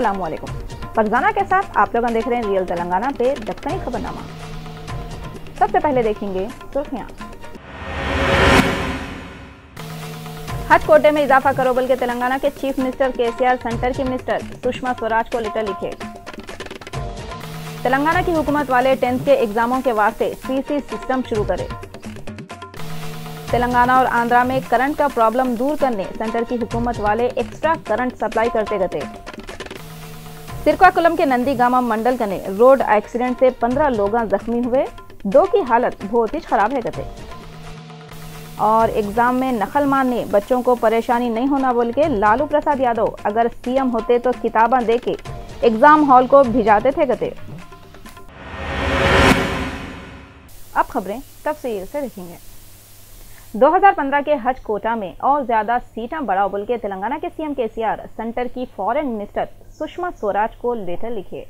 अस्सलामुअलैकुम। फरजाना के साथ आप लोग देख रहे हैं रियल तेलंगाना पे दक्कनी खबरनामा। सबसे पहले देखेंगे सुर्खियां। हज कोटे में इजाफा करो बोल के तेलंगाना के चीफ मिनिस्टर केसीआर सेंटर की मिनिस्टर सुषमा स्वराज को लेटर लिखे। तेलंगाना की हुकूमत वाले 10th के एग्जामों के वास्ते सीसी सिस्टम शुरू करे। तेलंगाना और आंध्रा में करंट का प्रॉब्लम दूर करने सेंटर की हुकूमत वाले एक्स्ट्रा करंट सप्लाई करते गए। सिरकाकुलम के नंदीगामा मंडल कने रोड एक्सीडेंट से 15 लोग जख्मी हुए, 2 की हालत बहुत ही खराब है गते। और एग्जाम में नकल मारने बच्चों को परेशानी नहीं होना बोल के लालू प्रसाद यादव अगर सीएम होते तो किताबें देके एग्जाम हॉल को भिजाते थे गते। अब खबरें तफसील से देखेंगे। 2015 के हज कोटा में और ज्यादा सीटें बढ़ाओ बोल के तेलंगाना के सीएम केसीआर सेंटर की फॉरेन मिनिस्टर सुषमा स्वराज को लेटर लिखे।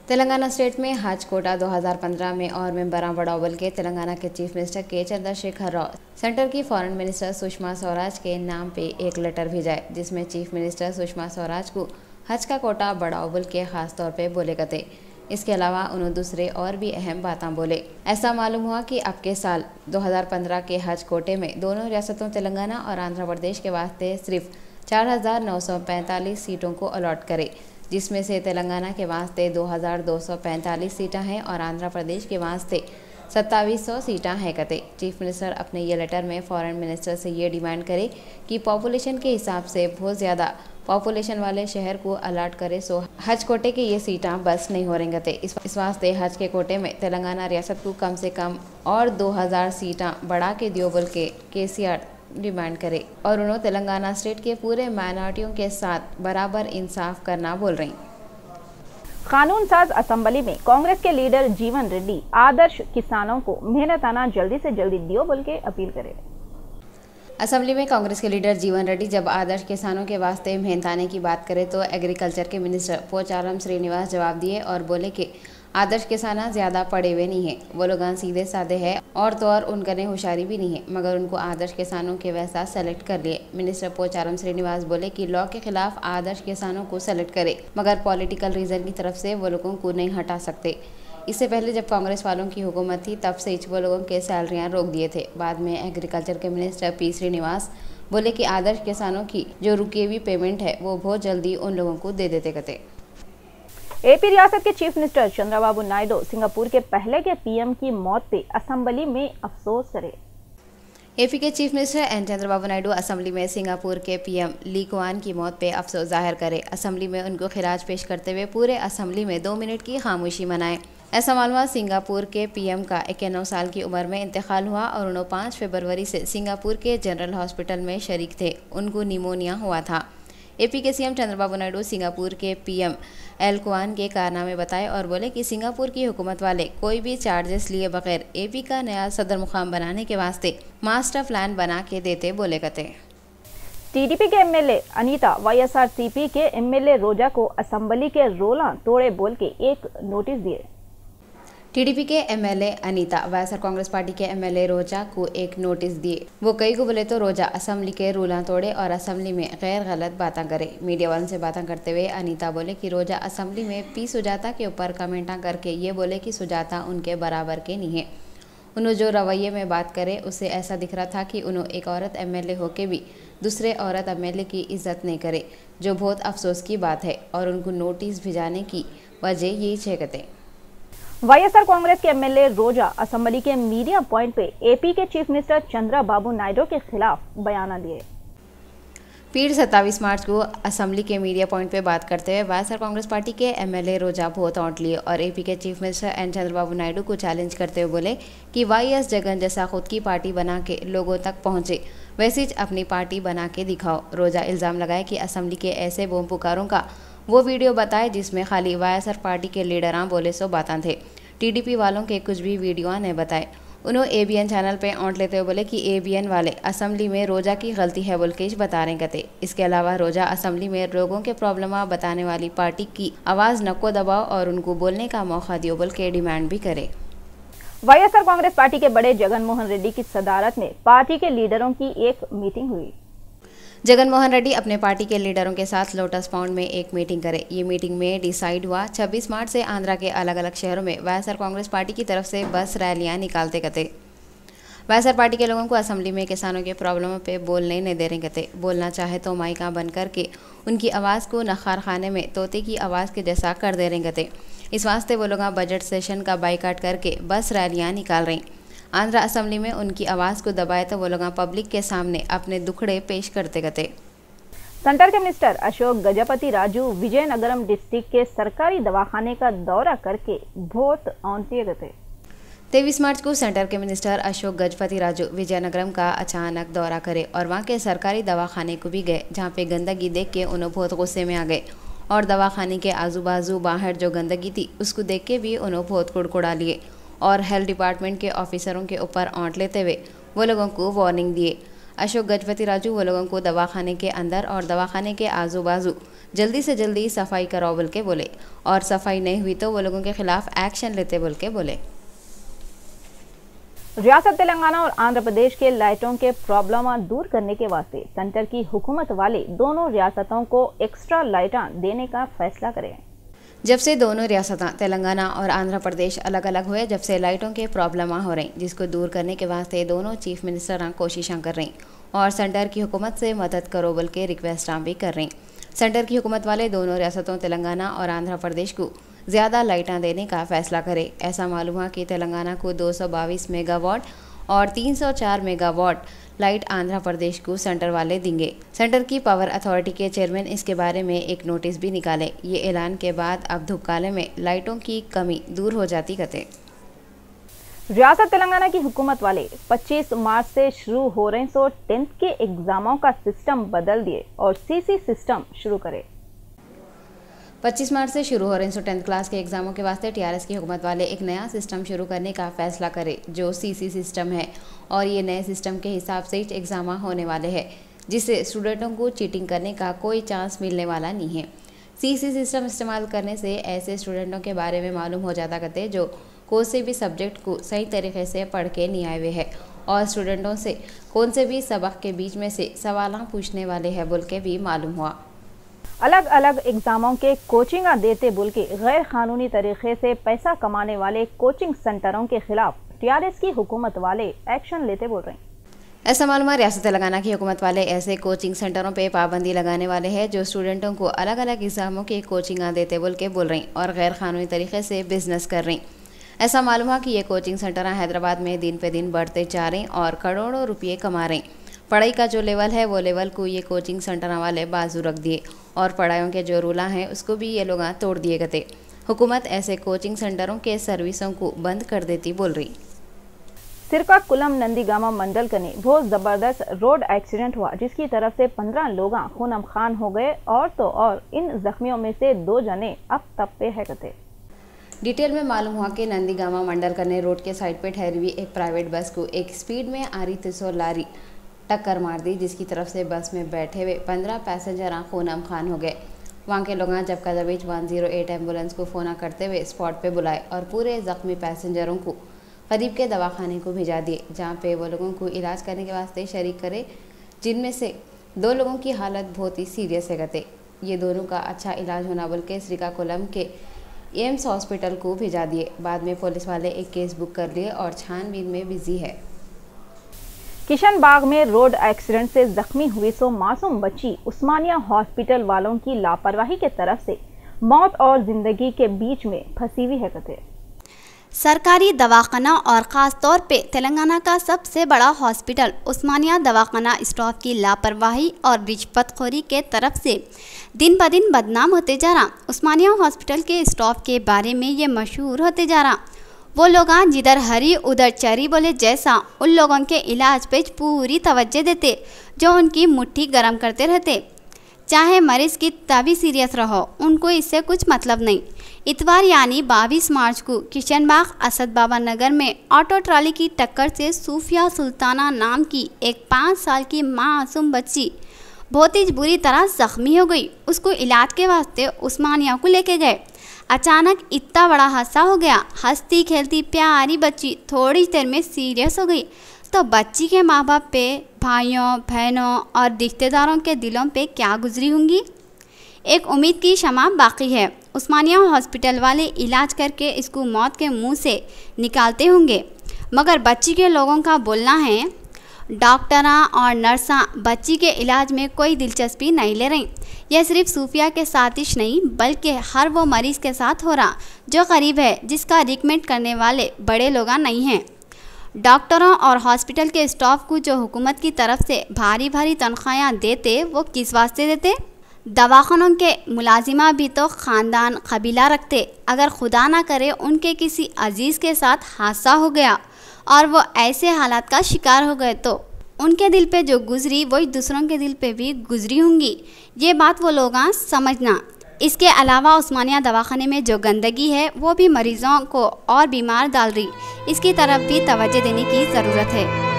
तेलंगाना स्टेट में हज कोटा 2015 में और मेंबरां बढ़ाओ बोल के तेलंगाना के चीफ मिनिस्टर के चंद्रशेखर राव सेंटर की फॉरेन मिनिस्टर सुषमा स्वराज के नाम पे एक लेटर भेजा है, जिसमें चीफ मिनिस्टर सुषमा स्वराज को हज का कोटा बढ़ाओ बोल के खास तौर पे बोले गए। इसके अलावा उन्होंने दूसरे और भी अहम बातें बोले। ऐसा मालूम हुआ कि अब के साल 2015 के हज कोटे में दोनों रियासतों तेलंगाना और आंध्र प्रदेश के वास्ते सिर्फ 4,945 सीटों को अलॉट करे, जिसमें से तेलंगाना के वास्ते 2,245 सीटें हैं और आंध्र प्रदेश के वास्ते 2700 सीटें हैं कते। चीफ मिनिस्टर अपने ये लेटर में फॉरेन मिनिस्टर से ये डिमांड करे कि पॉपुलेशन के हिसाब से बहुत ज़्यादा पॉपुलेशन वाले शहर को अलॉट करे, सो हज कोटे की ये सीटें बस नहीं हो रही गते। इस वास्ते हज के कोटे में तेलंगाना रियासत को कम से कम और 2000 सीटें बढ़ा के दियो बोल के केसीआर डिमांड करे और उन्होंने तेलंगाना स्टेट के पूरे माइनॉरिटियों के साथ बराबर इंसाफ करना बोल रही। कानून साज असेंबली में कांग्रेस के लीडर जीवन रेड्डी आदर्श किसानों को मेहनताना जल्दी से जल्दी दियो बोल के अपील करे। असेंबली में कांग्रेस के लीडर जीवन रेड्डी जब आदर्श किसानों के वास्ते मेहनताने की बात करे तो एग्रीकल्चर के मिनिस्टर पोचारम श्रीनिवास जवाब दिए और बोले कि आदर्श किसान ज़्यादा पढ़े हुए नहीं है, वो लोग सीधे साधे हैं और तो और उनकने होशियारी भी नहीं है, मगर उनको आदर्श किसानों के वैसा सेलेक्ट कर लिए। मिनिस्टर पोचारम श्रीनिवास बोले कि लॉ के खिलाफ आदर्श किसानों को सेलेक्ट करे, मगर पॉलिटिकल रीज़न की तरफ से वो लोगों को नहीं हटा सकते। इससे पहले जब कांग्रेस वालों की हुकूमत थी तब से वो लोगों के सैलरियाँ रोक दिए थे। बाद में एग्रीकल्चर के मिनिस्टर पी श्रीनिवास बोले कि आदर्श किसानों की जो रुकी हुई पेमेंट है वो बहुत जल्दी उन लोगों को दे देते गए। एपी रियासत के chief minister Chandrababu Naidu Singapore के पहले के पीएम की मौत पे असेंबली में अफसोस करे। एपी के chief minister N Chandrababu Naidu assembly में सिंगापुर के पीएम ली कुआन की मौत पे अफसोस जाहिर करे। असेंबली में उनको खिराज पेश करते हुए पूरे असेंबली में 2 मिनट की खामोशी मनाए। ऐसा मालूम सिंगापुर के पीएम का 91 साल की उम्र में इंतकाल हुआ और उन्होंने 5 फरवरी से सिंगापुर के जनरल हॉस्पिटल में शरीक थे। उनको निमोनिया हुआ था। एपी के सीएम चंद्रबाबू नायडू सिंगापुर के पीएम एल कुआन के कारनामे बताए और बोले कि सिंगापुर की हुकूमत वाले कोई भी चार्जेस लिए बगैर एपी का नया सदर मुकाम बनाने के वास्ते मास्टर प्लान बना के देते बोले कहते। टीडीपी के एमएलए अनीता वाईएसआरसीपी के एमएलए रोजा को असेंबली के रोला तोड़े बोल के एक नोटिस दिए। टीडीपी के MLA Anita YSR Congress party के एमएलए रोजा को एक नोटिस दिए। वो कई को बोले तो रोजा असेंबली के रूल तोड़े और असेंबली में गैर गलत बातें करे। मीडिया वालों से बातें करते हुए अनीता बोले कि रोजा असेंबली में पी सुजाता के ऊपर कमेंटा करके ये बोले कि सुजाता उनके बराबर के नहीं है। उन्होंने जो रवैये में बात करे उससे ऐसा दिख रहा था कि उन्होंने एक औरत एमएलए होके भी दूसरे औरत एमएलए की इज्जत नहीं करे, जो बहुत अफसोस की बात है और उनको नोटिस भिजाने की वजह यही छेकते। वाईएसआर कांग्रेस के एमएलए रोजा असेंबली के मीडिया पॉइंट पे एपी के चीफ मिनिस्टर चंद्रबाबू नायडू के खिलाफ बयान दिए। पीड़ 27 मार्च को असेंबली के मीडिया पॉइंट पे बात करते हुए वाईएसआर कांग्रेस पार्टी के एमएलए रोजा बहुत औंट लिए और एपी के chief minister N Chandrababu Naidu को चैलेंज करते हुए बोले कि वाईएस जगन जैसा खुद की पार्टी बना के लोगों तक पहुंचे वैसी अपनी पार्टी बना के दिखाओ। रोजा इल्ज़ाम लगाए कि असेंबली के ऐसे बम पुकारों का वो वीडियो बताए जिसमें खाली वाईएसआर पार्टी के लीडरां बोले सो बातें थे, टीडीपी वालों के कुछ भी वीडियो नहीं बताए। उन्होंने एबीएन चैनल पे औंट लेते हुए बोले कि एबीएन वाले असेंबली में रोजा की गलती है बोल के बता रहे कहते। इसके अलावा रोजा असेंबली में लोगों के प्रॉब्लम बताने वाली पार्टी की आवाज़ नको दबाओ और उनको बोलने का मौका दियो बोल के डिमांड भी करे। वाईएसआर कांग्रेस पार्टी के बड़े जगन मोहन रेड्डी की सदारत में पार्टी के लीडरों की एक मीटिंग हुई। जगन मोहन रेड्डी अपने पार्टी के लीडरों के साथ लोटस पाउंड में एक मीटिंग करे। ये मीटिंग में डिसाइड हुआ 26 मार्च से आंध्रा के अलग अलग शहरों में वाईएसआर कांग्रेस पार्टी की तरफ से बस रैलियां निकालते गए। वाईएसआर पार्टी के लोगों को असेंबली में किसानों के प्रॉब्लमों पे बोलने नहीं दे रहे गए। बोलना चाहे तो माइका बंद करके उनकी आवाज़ को नखार खाने में तोते की आवाज़ के जैसा कर दे रहे गए। इस वास्ते वो लोग बजट सेशन का बाइकाट करके बस रैलियां निकाल रही। आंध्रा असेंबली में उनकी आवाज़ को दबाए तो वो लोग पब्लिक के सामने अपने दुखड़े पेश करते गए। सेंटर के मिनिस्टर अशोक गजपति राजू विजयनगरम डिस्ट्रिक्ट के सरकारी दवाखाने का दौरा करके वोट औंटे गए। 23 मार्च को सेंटर के मिनिस्टर अशोक गजपति राजू विजयनगरम का अचानक दौरा करे और वहां के सरकारी दवाखाने को भी गए, जहां पे गंदगी देख के उन्हें बहुत गुस्से में आ गए और दवाखाने के आजू बाजू बाहर जो गंदगी थी उसको देख के भी उन्हें बहुत कुड़कुड़ा लिए और हेल्थ डिपार्टमेंट के ऑफिसरों के ऊपर औंट लेते हुए वो लोगों को वार्निंग दिए। अशोक गजपति राजू वो लोगों को दवाखाने के अंदर और दवाखाने के आजू बाजू जल्दी से जल्दी सफाई कराओ बोल के बोले और सफाई नहीं हुई तो वो लोगों के खिलाफ एक्शन लेते बोल के बोले। रियासत तेलंगाना और आंध्र प्रदेश के लाइटों के प्रॉब्लम दूर करने के वास्ते सेंटर की हुकूमत वाले दोनों रियासतों को एक्स्ट्रा लाइटां देने का फैसला करें। जब से दोनों रियासतें तेलंगाना और आंध्र प्रदेश अलग अलग हुए, जब से लाइटों के प्रॉब्लम हो रही, जिसको दूर करने के वास्ते दोनों चीफ मिनिस्टर कोशिशें कर रही और सेंटर की हुकूमत से मदद करो बोल के रिक्वेस्ट भी कर रही। सेंटर की हुकूमत वाले दोनों रियासतों तेलंगाना और आंध्र प्रदेश को ज़्यादा लाइटां देने का फैसला करे। ऐसा मालूम हुआ कि तेलंगाना को 222 मेगावाट और 304 मेगावाट लाइट आंध्र प्रदेश को सेंटर वाले देंगे। सेंटर की पावर अथॉरिटी के चेयरमैन इसके बारे में एक नोटिस भी निकाले। ये ऐलान के बाद अब धूपकाले में लाइटों की कमी दूर हो जाती कहते। रियासत तेलंगाना की हुकूमत वाले 25 मार्च से शुरू हो रहे 10th के एग्जामों का सिस्टम बदल दिए और सीसी सिस्टम शुरू करे। 25 मार्च से शुरू हो रहे 10th क्लास के एग्जामों के वास्ते टीआरएस की हुकूमत वाले एक नया सिस्टम शुरू करने का फैसला करे जो सीसी सिस्टम है और ये नए सिस्टम के हिसाब से ही एग्जाम होने वाले हैं, जिससे स्टूडेंटों को चीटिंग करने का कोई चांस मिलने वाला नहीं है। सीसी सिस्टम इस्तेमाल करने से ऐसे स्टूडेंटों के बारे में मालूम हो जाता करते जो कोई से भी सब्जेक्ट को सही तरीके से पढ़ के नहीं आए हुए हैं और स्टूडेंटों से कौन से भी सबक के बीच में से सवाल पूछने वाले हैं बोल के भी मालूम हुआ। अलग अलग एग्जामों के कोचिंग देते बोल के गैर कानूनी तरीके से पैसा कमाने वाले कोचिंग सेंटरों के खिलाफ टीआरएस की हुकूमत वाले एक्शन लेते बोल रहे हैं। ऐसा मालूम है रियासत तेलंगाना की हुकूमत वाले ऐसे कोचिंग सेंटरों पे पाबंदी लगाने वाले हैं जो स्टूडेंटों को अलग अलग एग्जामों के कोचिंग देते बोल के बोल रही और गैर कानूनी तरीके से बिजनेस कर रही। ऐसा मालूम है कि ये कोचिंग सेंटर हैदराबाद में दिन पे दिन बढ़ते जा रहे और करोड़ों रुपये कमा रहे। पढ़ाई का जो लेवल है वो लेवल को ये कोचिंग सेंटर वाले बाजू रख दिए और पढ़ाइयों के जो रूल हैं उसको भी ये लोग तोड़ दिए गए। हुकूमत ऐसे कोचिंग सेंटरों के सर्विसों को बंद कर देती बोल रही। सिरकाकुलम नंदीगामा मंडल कने बहुत जबरदस्त रोड एक्सीडेंट हुआ जिसकी तरफ से 15 लोग खूनम खान हो गए और तो और इन जख्मियों में से 2 जने अब तप्पे है गए। डिटेल में मालूम हुआ कि नंदीगामा मंडल कने रोड के साइड पे ठहरी हुई एक प्राइवेट बस को एक स्पीड में आ रही 300 लारी टक्कर मार दी, जिसकी तरफ से बस में बैठे हुए 15 पैसेंजर खूनम खान हो गए। वहाँ के लोग जब का जब 108 एम्बुलेंस को फ़ोन करते हुए स्पॉट पे बुलाए और पूरे ज़ख्मी पैसेंजरों को करीब के दवाखाने को भेजा दिए, जहाँ पे वो लोगों को इलाज करने के वास्ते शरीक करे, जिनमें से 2 लोगों की हालत बहुत ही सीरियस है गते। ये दोनों का अच्छा इलाज होना बोल के श्रीकाकुलम के एम्स हॉस्पिटल को भेजा दिए। बाद में पुलिस वाले एक केस बुक कर लिए और छानबीन में बिजी है। किशन बाग में रोड एक्सीडेंट से जख्मी हुई मासूम बच्ची उस्मानिया हॉस्पिटल वालों की लापरवाही के तरफ से मौत और जिंदगी के बीच में फंसी हुई है गते। सरकारी दवाखाना और ख़ास तौर पे तेलंगाना का सबसे बड़ा हॉस्पिटल उस्मानिया दवाखाना स्टाफ की लापरवाही और रिश्वतखोरी के तरफ से दिन ब दिन बदनाम होते जा रहा। उस्मानिया हॉस्पिटल के स्टाफ के बारे में ये मशहूर होते जा रहा। वो लोग जिधर हरी उधर चरी बोले जैसा उन लोगों के इलाज पे पूरी तवज्जो देते, जो उनकी मुट्ठी गर्म करते रहते। चाहे मरीज़ कितना भी सीरियस रहो, उनको इससे कुछ मतलब नहीं। इतवार यानी 22 मार्च को किशनबाग असद बाबा नगर में ऑटो ट्रॉली की टक्कर से सूफिया सुल्ताना नाम की एक 5 साल की मासूम बच्ची बहुत ही बुरी तरह ज़ख्मी हो गई। उसको इलाज के वास्ते उस्मानिया को लेके गए। अचानक इतना बड़ा हादसा हो गया। हंसती खेलती प्यारी बच्ची थोड़ी देर में सीरियस हो गई। तो बच्ची के माँ बाप पे, भाइयों बहनों और रिश्तेदारों के दिलों पे क्या गुजरी होंगी। एक उम्मीद की शमा बाकी है। उस्मानिया हॉस्पिटल वाले इलाज करके इसको मौत के मुंह से निकालते होंगे, मगर बच्ची के लोगों का बोलना है डॉक्टरां और नर्सां बच्ची के इलाज में कोई दिलचस्पी नहीं ले रही। यह सिर्फ सूफिया के साजिश नहीं बल्कि हर वो मरीज़ के साथ हो रहा जो गरीब है, जिसका रिकमेंड करने वाले बड़े लोग नहीं हैं। डॉक्टरों और हॉस्पिटल के स्टाफ को जो हुकूमत की तरफ से भारी भारी तनख्वाहें देते वो किस वास्ते देते। दवाखानों के मुलाजिमा भी तो ख़ानदान कबीला रखते। अगर खुदा ना करे उनके किसी अजीज़ के साथ हादसा हो गया और वो ऐसे हालात का शिकार हो गए तो उनके दिल पे जो गुजरी वही दूसरों के दिल पे भी गुजरी होंगी। ये बात वो लोग समझना। इसके अलावा उस्मानिया दवाखाने में जो गंदगी है वो भी मरीज़ों को और बीमार डाल रही, इसकी तरफ भी तवज्जो देने की ज़रूरत है।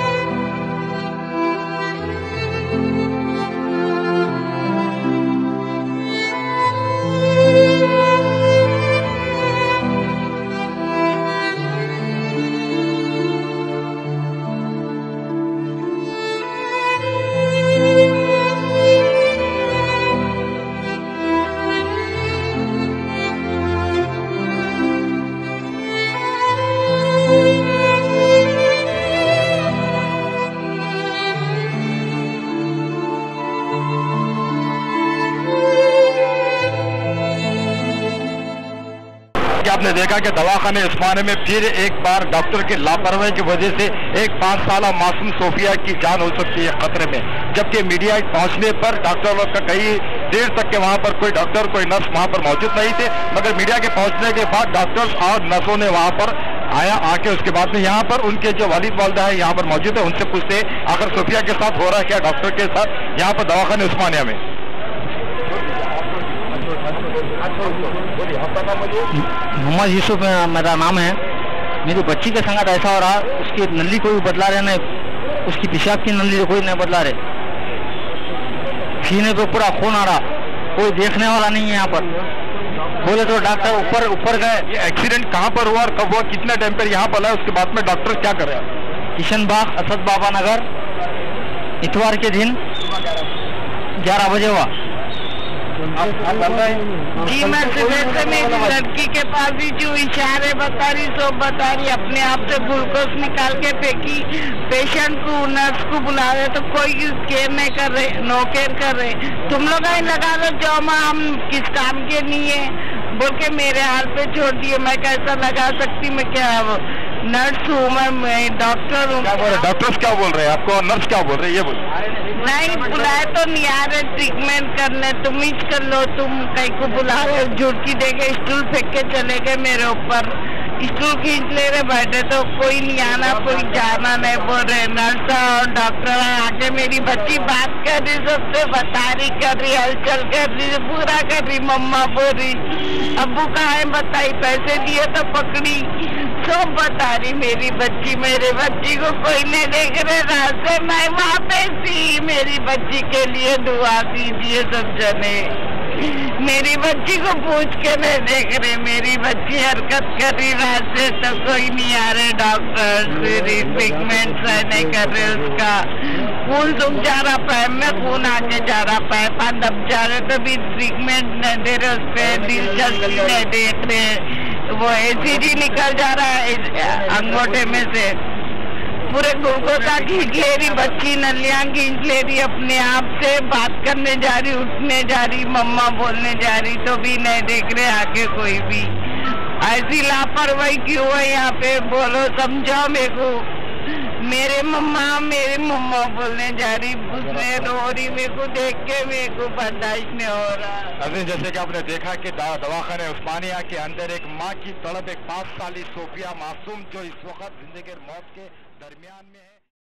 आपने देखा कि दवाखाने उस्मानिया में फिर एक बार डॉक्टर की लापरवाही की वजह से एक 5 साल मासूम सोफिया की जान हो सकती है खतरे में, जबकि मीडिया पहुंचने पर डॉक्टरों का कई देर तक के वहां पर कोई डॉक्टर कोई नर्स वहां पर मौजूद नहीं थे, मगर मीडिया के पहुंचने के बाद डॉक्टर्स और नर्सों ने वहां पर आके उसके बाद में यहाँ पर उनके जो वालिद वालिदा है यहाँ पर मौजूद है, उनसे पूछते आखिर सोफिया के साथ हो रहा है क्या डॉक्टर के साथ यहाँ पर दवाखाने उस्मानिया में। मोहम्मद यूसुफ मेरा नाम है। मेरी बच्ची के संगत ऐसा हो रहा, उसकी नली कोई बदला रहे नहीं, उसकी पेशाब की नली कोई नहीं बदला रहे, सीने पे पूरा खून आ रहा, कोई देखने वाला नहीं है यहाँ पर। बोले तो डॉक्टर ऊपर गए। ये एक्सीडेंट कहाँ पर हुआ और कब हुआ, कितना टाइम पर यहाँ पर है, उसके बाद में डॉक्टर क्या कर रहे हैं। किशन बाग असद बाबा नगर इतवार के दिन 11 बजे हुआ। जी मैं सुबह से मेरी लड़की के पास भी जो इशारे बता रही सब बता रही, अपने आप से ग्लूकोज निकाल के फेंकी, पेशेंट को नर्स को बुला रहे तो कोई केयर नहीं कर रहे, नो केयर कर रहे। तुम लोग ही लगा लो जो हम किस काम के नहीं है बोल के मेरे हाथ पे छोड़ दिए। मैं कैसा लगा सकती, मैं क्या नर्स हूँ, मैं डॉक्टर हूँ। डॉक्टर्स क्या बोल रहे हैं आपको, नर्स क्या बोल रहे हैं ये बोल। नहीं बुलाए तो नहीं आ रहे ट्रीटमेंट करने, तुम ही कर लो, तुम कहीं को बुला रहे, झुटकी देके स्टूल फेंक के चले गए मेरे ऊपर, स्टूल खींच ले रहे बैठे तो कोई नहीं आना कोई जाना नहीं बोल रहे। नर्स और डॉक्टर आके मेरी बच्ची बात कर रही, सबसे बता रही, कर रही, हलचल कर रही, पूरा कर रही, मम्मा बोल रही, अब्बू कहाँ है बताई, पैसे दिए तो पकड़ी, सब बता रही मेरी बच्ची। मेरे बच्ची को कोई नहीं देख रहे, रात से मैं वहाँ पे थी, मेरी बच्ची के लिए दुआ कीजिए सब जने। मेरी बच्ची को पूछ के नहीं देख रहे, मेरी बच्ची हरकत कर रही रात से तो कोई नहीं आ रहे डॉक्टर, ट्रीटमेंट नहीं कर रहे, उसका खून सूख जा रहा, पैर में खून आके जा रहा, पैर पार दब जा रहे तो भी ट्रीटमेंट नहीं दे रहे, उस पर दिलचस्पी नहीं देख रहे। वो एसीजी निकल जा रहा है अंगूठे में से, पूरे ग्लूकोजा खींच ले रही बच्ची, नलियां खींच ले रही, अपने आप से बात करने जा रही, उठने जा रही, मम्मा बोलने जा रही तो भी नहीं देख रहे आके कोई भी। ऐसी लापरवाही क्यों है यहाँ पे, बोलो समझाओ मेरे को। मेरे मम्मा बोलने जा रही, उसने रो रही, मेरे को देख के मेरे को बर्दाश्त नहीं हो रहा। अभी जैसे कि आपने देखा कि दवाखाने उस्मानिया के अंदर एक माँ की तड़प, एक 5 साली सोफिया मासूम जो इस वक्त जिंदगी मौत के दरमियान में है।